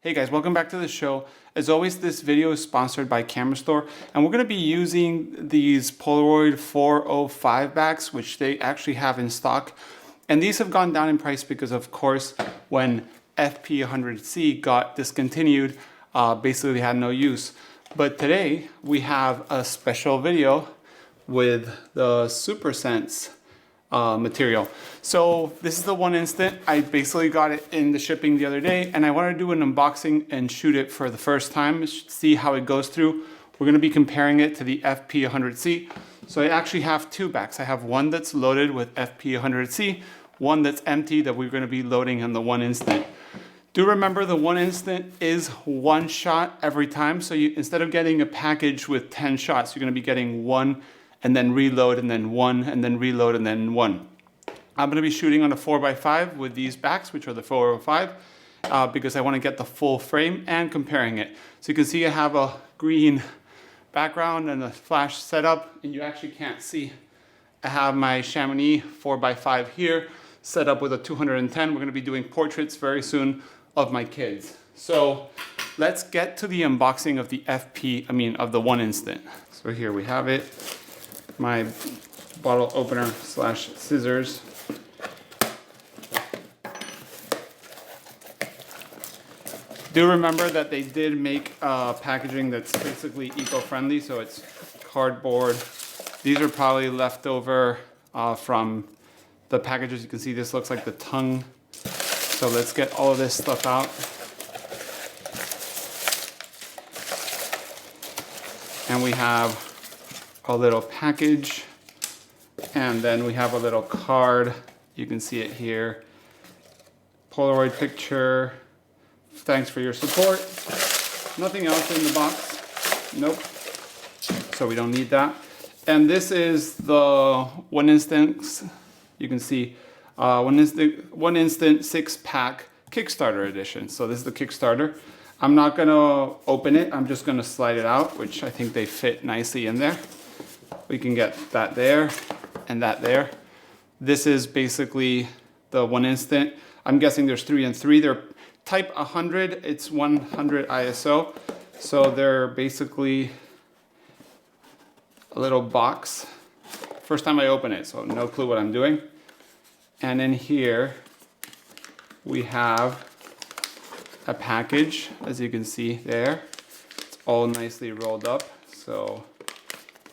Hey guys, welcome back to the show. As always, this video is sponsored by Camera Store, and we're going to be using these Polaroid 405 backs, which they actually have in stock. And these have gone down in price because, of course, when FP100C got discontinued, basically they had no use. But today we have a special video with the Super Sense material. So this is the one instant. I basically got it in the shipping the other day, and I want to do an unboxing and shoot it for the first time, see how it goes through. We're going to be comparing it to the FP100C. So I actually have two backs. I have one that's loaded with FP100C, one that's empty that we're going to be loading in the one instant. Do remember the one instant is one shot every time. So you, instead of getting a package with 10 shots, you're going to be getting one and then reload, and then one, and then reload, and then one. I'm gonna be shooting on a 4x5 with these backs, which are the 405, because I wanna get the full frame and comparing it. So you can see I have a green background and a flash setup, and you actually can't see. I have my Chamonix 4x5 here, set up with a 210. We're gonna be doing portraits very soon of my kids. So let's get to the unboxing of the of the one instant. So here we have it. My bottle opener slash scissors. Do remember that they did make packaging that's basically eco-friendly, so it's cardboard. These are probably leftover from the packages. You can see this looks like the tongue. So let's get all of this stuff out. And we have a little package, and then we have a little card. You can see it here. Polaroid picture. Thanks for your support. Nothing else in the box. Nope. So we don't need that. And this is the one instant. You can see one instant 6-pack Kickstarter edition. So this is the Kickstarter. I'm not gonna open it. I'm just gonna slide it out, which I think they fit nicely in there. We can get that there and that there. This is basically the one instant. I'm guessing there's 3 and 3. They're type 100. It's 100 ISO. So they're basically a little box. First time I open it, so no clue what I'm doing. And in here we have a package, as you can see there. It's all nicely rolled up. So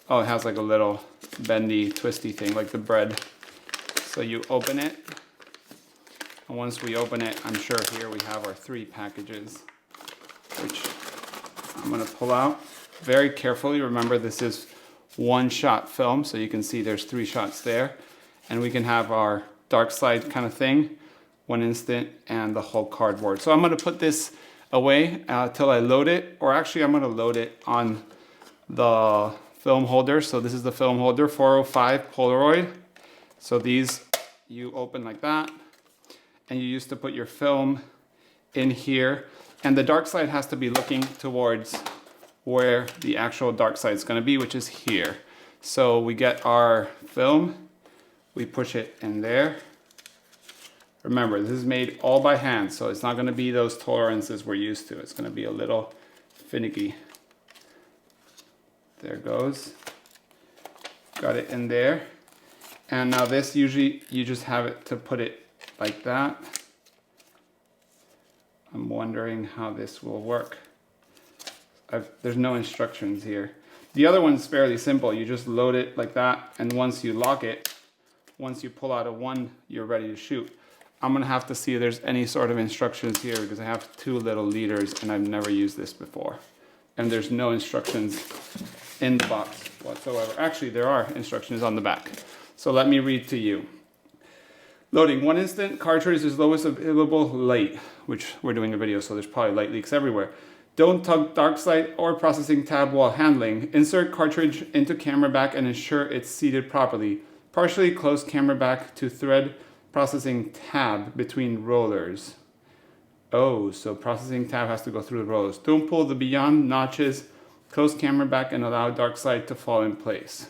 oh, it has like a little bendy, twisty thing, like the bread. So you open it, and once we open it, I'm sure here we have our 3 packages, which I'm gonna pull out very carefully. Remember, this is one-shot film, so you can see there's 3 shots there. And we can have our dark slide kind of thing, one instant, and the whole cardboard. So I'm gonna put this away till I load it, or actually I'm gonna load it on the film holder. So this is the film holder, 405 Polaroid. So these you open like that, and you used to put your film in here, and the dark side has to be looking towards where the actual dark side is going to be, which is here. So we get our film, we push it in there. Remember, this is made all by hand, so it's not going to be those tolerances we're used to. It's going to be a little finicky. There goes. Got it in there. And now this, usually you just have it to put it like that. I'm wondering how this will work. There's no instructions here. The other one's fairly simple. You just load it like that, and once you lock it, once you pull out a 1, you're ready to shoot. I'm gonna have to see if there's any sort of instructions here, because I have 2 little leaders and I've never used this before. And there's no instructions in the box whatsoever. Actually, there are instructions on the back. So let me read to you. Loading one instant, cartridge is lowest available light, which we're doing a video, so there's probably light leaks everywhere. Don't tug dark slide or processing tab while handling. Insert cartridge into camera back and ensure it's seated properly. Partially close camera back to thread processing tab between rollers. Oh, so processing tab has to go through the rollers. Don't pull the beyond notches. Close camera back and allow dark slide to fall in place.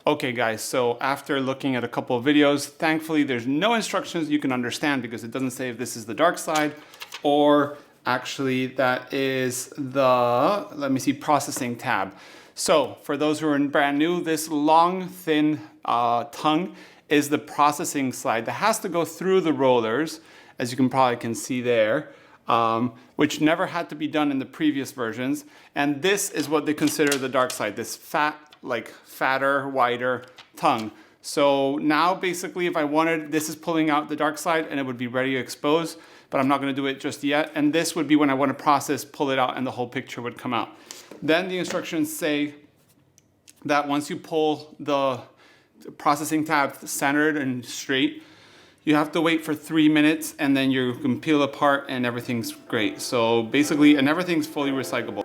Okay guys, so after looking at a couple of videos, thankfully there's no instructions you can understand, because it doesn't say if this is the dark side or Actually, that is the, let me see, processing tab. So for those who are brand new, this long, thin tongue is the processing slide that has to go through the rollers, as you can see there, which never had to be done in the previous versions. And this is what they consider the dark side, this fat, like fatter, wider tongue. So now basically if I wanted, this is pulling out the dark side and it would be ready to expose, but I'm not gonna do it just yet. And this would be when I want to process, pull it out, and the whole picture would come out. Then the instructions say that once you pull the processing tab centered and straight, you have to wait for 3 minutes and then you can peel apart and everything's great. So basically, and everything's fully recyclable.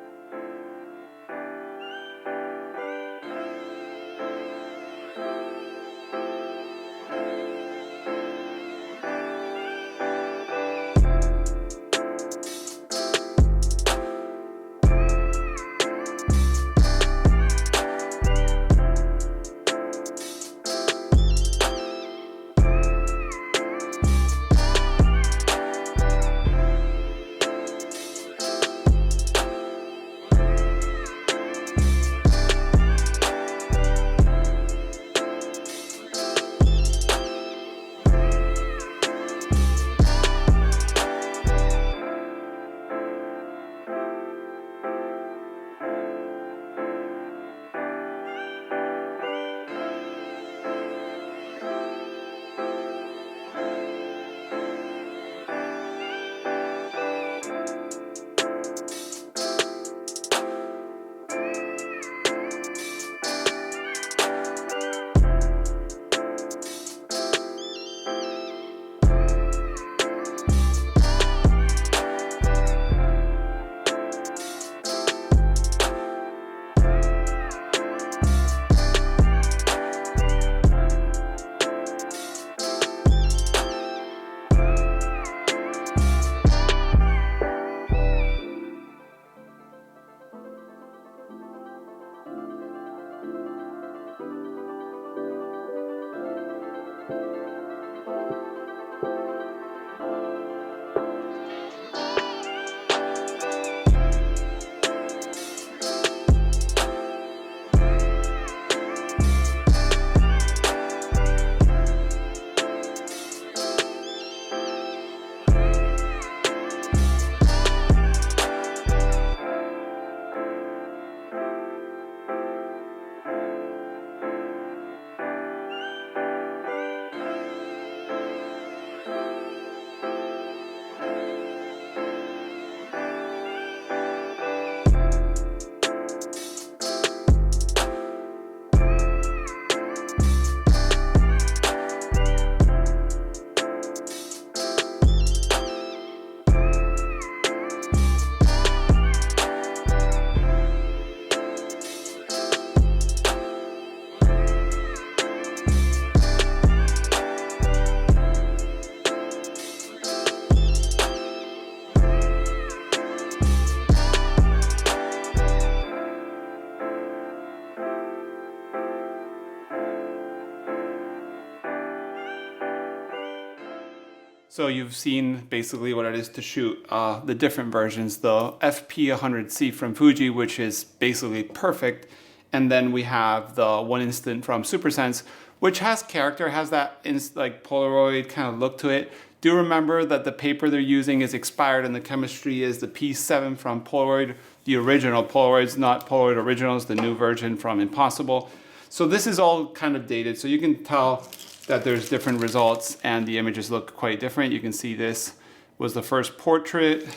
So you've seen basically what it is to shoot the different versions, the FP100C from Fuji, which is basically perfect. And then we have the one instant from SuperSense, which has character, has that like Polaroid kind of look to it. Do remember that the paper they're using is expired and the chemistry is the P7 from Polaroid, the original Polaroids, not Polaroid Originals, the new version from Impossible. So this is all kind of dated, so you can tell that there's different results and the images look quite different. You can see this was the first portrait.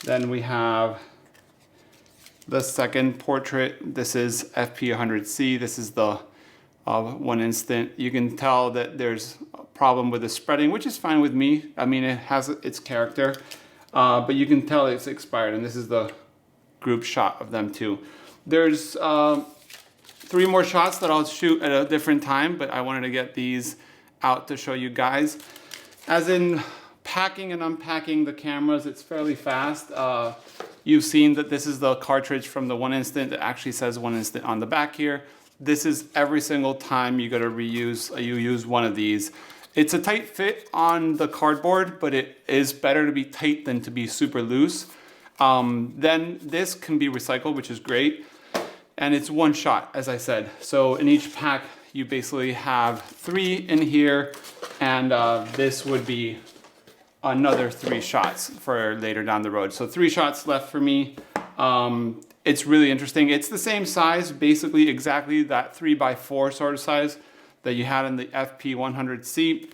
Then we have the second portrait. This is FP100C. This is the one instant. You can tell that there's a problem with the spreading, which is fine with me. I mean, it has its character, but you can tell it's expired. And this is the group shot of them too. There's 3 more shots that I'll shoot at a different time, but I wanted to get these out to show you guys. As in packing and unpacking the cameras, it's fairly fast. You've seen that this is the cartridge from the one instant. It actually says one instant on the back here. This is every single time you gotta reuse, you use one of these. It's a tight fit on the cardboard, but it is better to be tight than to be super loose. Then this can be recycled, which is great. And it's one shot, as I said. So in each pack, you basically have 3 in here, and this would be another 3 shots for later down the road. So 3 shots left for me. It's really interesting. It's the same size, basically exactly that 3x4 sort of size that you had in the FP100C.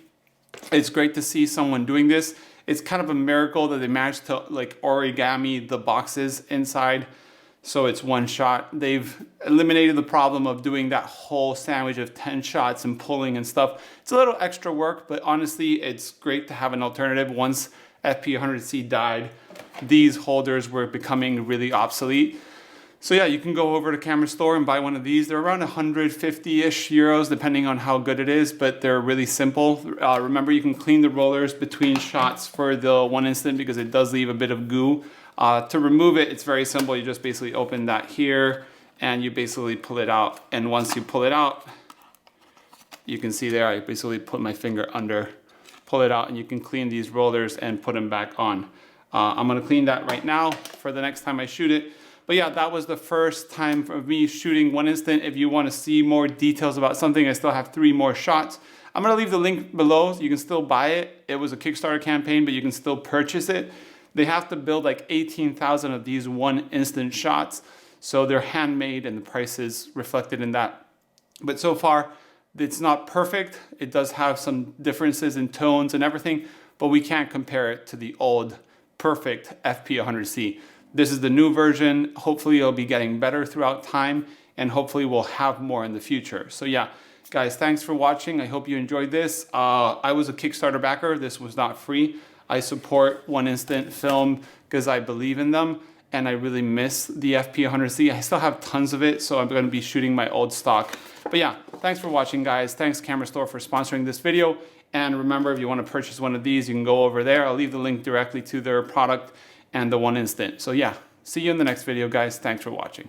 It's great to see someone doing this. It's kind of a miracle that they managed to like origami the boxes inside, so it's one shot. They've eliminated the problem of doing that whole sandwich of 10 shots and pulling and stuff. It's a little extra work, but honestly, it's great to have an alternative. Once FP100C died, these holders were becoming really obsolete. So yeah, you can go over to Camera Store and buy one of these. They're around 150-ish euros, depending on how good it is, but they're really simple. Remember, you can clean the rollers between shots for the one instant because it does leave a bit of goo. To remove it, it's very simple. You just basically open that here and you basically pull it out. And once you pull it out, you can see there, I basically put my finger under, pull it out, and you can clean these rollers and put them back on. I'm gonna clean that right now for the next time I shoot it. But yeah, that was the first time for me shooting one instant. If you want to see more details about something, I still have 3 more shots. I'm going to leave the link below. You can still buy it. It was a Kickstarter campaign, but you can still purchase it. They have to build like 18,000 of these one instant shots. So they're handmade and the price is reflected in that. But so far, it's not perfect. It does have some differences in tones and everything, but we can't compare it to the old perfect FP100C. This is the new version. Hopefully it'll be getting better throughout time, and hopefully we'll have more in the future. So yeah, guys, thanks for watching. I hope you enjoyed this. I was a Kickstarter backer. This was not free. I support one instant film because I believe in them, and I really miss the FP100C. I still have tons of it, so I'm going to be shooting my old stock. But yeah, thanks for watching, guys. Thanks Camera Store for sponsoring this video. And remember, if you want to purchase one of these, you can go over there. I'll leave the link directly to their product and the one instant. So yeah, see you in the next video, guys. Thanks for watching.